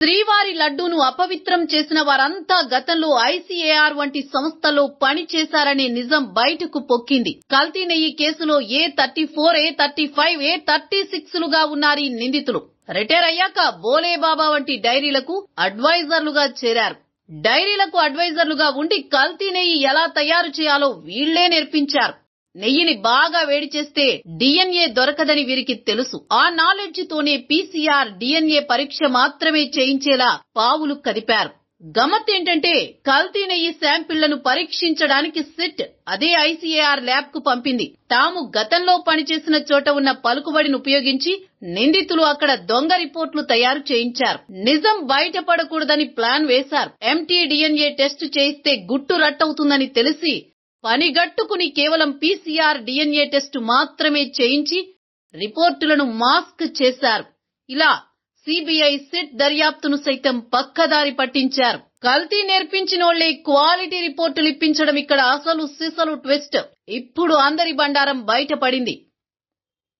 శ్రీవారి లడ్డూను అపవిత్రం చేసిన వారంతా గతంలో ఐసీఏఆర్ వంటి సంస్థలో పని చేశారనే నిజం బయటకు పొక్కింది. కల్తీ నెయ్యి కేసులో A34, A35, A36లుగా ఉన్నారు ఈ నిందితులు. రిటైర్ అయ్యాక బోలేబాబా వంటి డైరీలకు అడ్వైజర్లుగా చేరారు. డైరీలకు అడ్వైజర్లుగా ఉండి కల్తీ నెయ్యి ఎలా తయారు చేయాలో వీళ్లే నేర్పించారు. నెయ్యిని బాగా వేడి చేస్తే DNA దొరకదని వీరికి తెలుసు. ఆ నాలెడ్జ్ తోనే PCR DNA పరీక్ష మాత్రమే చేయించేలా పావులు కదిపారు. గమ్మత్ ఏంటంటే కల్తీ నెయ్యి శాంపిళ్లను పరీక్షించడానికి సిట్ అదే ఐసీఏఆర్ ల్యాబ్ కు పంపింది. తాము గతంలో పనిచేసిన చోట ఉన్న పలుకుబడిని ఉపయోగించి నిందితులు అక్కడ దొంగ రిపోర్టులు తయారు చేయించారు. నిజం బయటపడకూడదని ప్లాన్ వేశారు. MT-DNA టెస్ట్ చేయిస్తే గుట్టు రట్టవుతుందని తెలిసి పనిగట్టుకుని కేవలం PCR DNA టెస్ట్ మాత్రమే చేయించి రిపోర్టులను మాస్క్ చేశారు. ఇలా సిబిఐ సిట్ దర్యాప్తును సైతం పక్కదారి పట్టించారు. కల్తీ నేర్పించినోళ్లే క్వాలిటీ రిపోర్టులు ఇప్పించడం ఇక్కడ అసలు సిసలు ట్విస్ట్. ఇప్పుడు అందరి బండారం బయటపడింది.